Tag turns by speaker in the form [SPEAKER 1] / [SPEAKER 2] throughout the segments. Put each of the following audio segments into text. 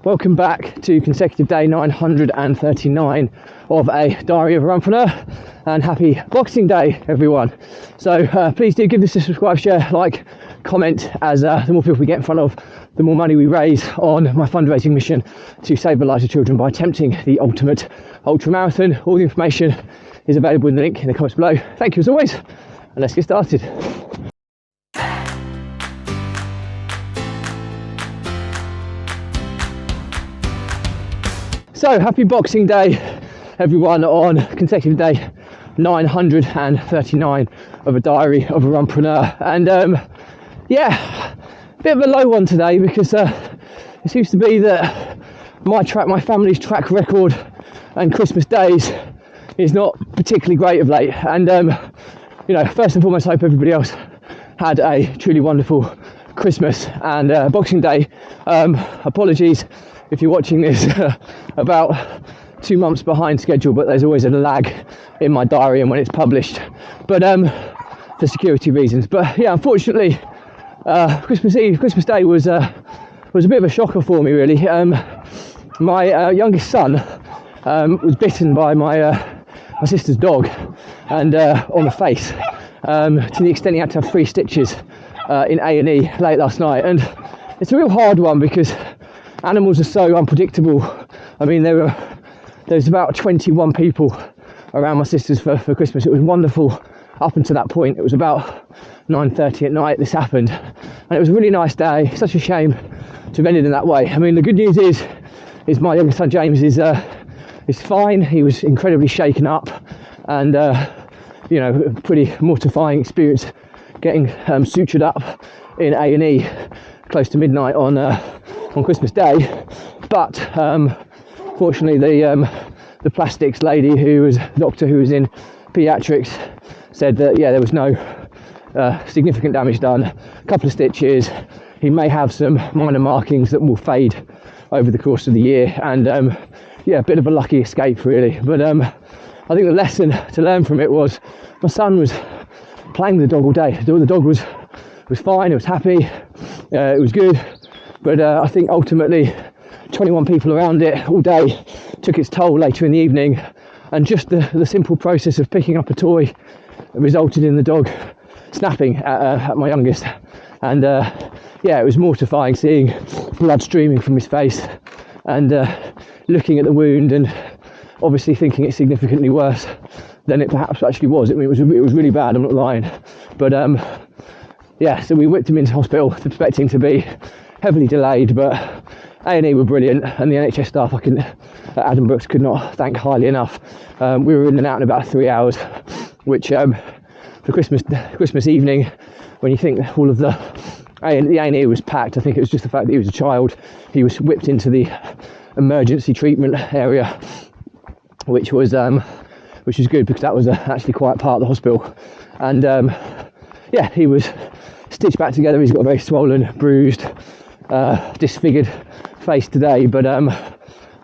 [SPEAKER 1] Welcome back to consecutive day 939 of a Diary of a Runpreneur, and happy Boxing Day, everyone. So please do give this a subscribe, share, like, comment, as the more people we get in front of, the more money we raise on my fundraising mission to save the lives of children by attempting the ultimate ultra marathon. All the information is available in the link in the comments below. Thank you as always, and let's get started. So happy Boxing Day, everyone, on consecutive day 939 of a Diary of a Runpreneur. And yeah, a bit of a low one today, because it seems to be that my family's track record and Christmas days is not particularly great of late. And you know, first and foremost, I hope everybody else had a truly wonderful Christmas and Boxing Day. Apologies if you're watching this about 2 months behind schedule, but there's always a lag in my diary and when it's published, but for security reasons. But yeah, unfortunately, Christmas Day was a bit of a shocker for me, really. My youngest son was bitten by my sister's dog, and on the face, to the extent he had to have 3 stitches in A&E late last night. And it's a real hard one because animals are so unpredictable. I mean, there's about 21 people around my sister's for Christmas. It was wonderful up until that point. It was about 9:30 at night this happened, and it was a really nice day. Such a shame to have ended in that way. I mean, the good news is my youngest son James is fine. He was incredibly shaken up, and you know, a pretty mortifying experience getting sutured up in A&E close to midnight on Christmas Day. But fortunately, the plastics lady, doctor who was in paediatrics, said that yeah, there was no significant damage done. A couple of stitches. He may have some minor markings that will fade over the course of the year, and yeah, a bit of a lucky escape, really. But I think the lesson to learn from it was my son was playing with the dog all day. The dog was fine. It was happy. It was good. But I think ultimately 21 people around it all day took its toll later in the evening, and just the simple process of picking up a toy resulted in the dog snapping at my youngest. And yeah, it was mortifying seeing blood streaming from his face, and looking at the wound and obviously thinking it's significantly worse than it perhaps actually was. I mean, it was really bad, I'm not lying. But yeah, so we whipped him into hospital, expecting to be heavily delayed, but A&E were brilliant, and the NHS staff at Adam Brooks could not thank highly enough. We were in and out in about 3 hours, which for Christmas evening, when you think all of the A&E was packed, I think it was just the fact that he was a child. He was whipped into the emergency treatment area, which was good, because that was actually quite part of the hospital. And yeah, he was stitched back together. He's got a very swollen, bruised, disfigured face today, but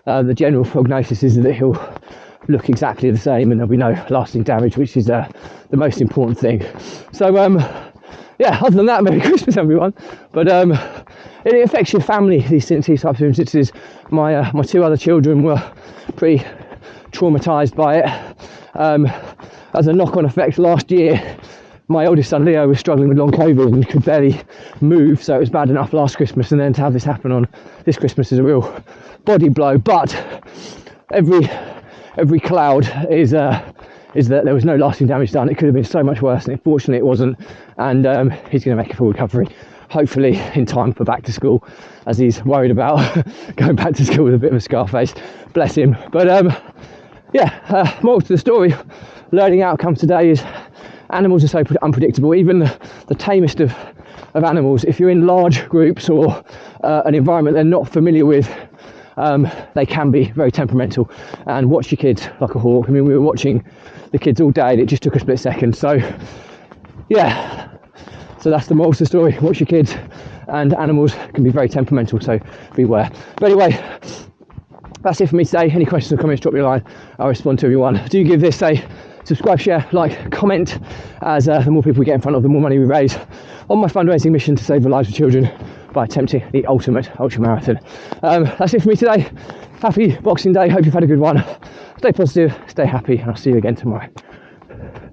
[SPEAKER 1] the general prognosis is that he'll look exactly the same and there'll be no lasting damage, which is the most important thing. So yeah, other than that, Merry Christmas, everyone. But it affects your family, these types of instances. My 2 other children were pretty traumatized by it. As a knock-on effect, last year my oldest son Leo was struggling with long COVID and could barely move, so it was bad enough last Christmas, and then to have this happen on this Christmas is a real body blow. But every cloud is that there was no lasting damage done. It could have been so much worse, and fortunately it wasn't. And he's going to make a full recovery, hopefully in time for back to school, as he's worried about going back to school with a bit of a scar face. Bless him. But yeah, more to the story. Learning outcome today is animals are so unpredictable. Even the tamest of animals, if you're in large groups or an environment they're not familiar with, they can be very temperamental. And watch your kids like a hawk. I mean, we were watching the kids all day and it just took a split second. So yeah, so that's the moral of the story. Watch your kids, and animals can be very temperamental, so beware. But anyway, that's it for me today. Any questions or comments, drop me a line. I'll respond to everyone. Do give this a subscribe, share, like, comment, as the more people we get in front of, the more money we raise on my fundraising mission to save the lives of children by attempting the ultimate ultra marathon. That's it for me today. Happy Boxing Day. Hope you've had a good one. Stay positive, stay happy, and I'll see you again tomorrow.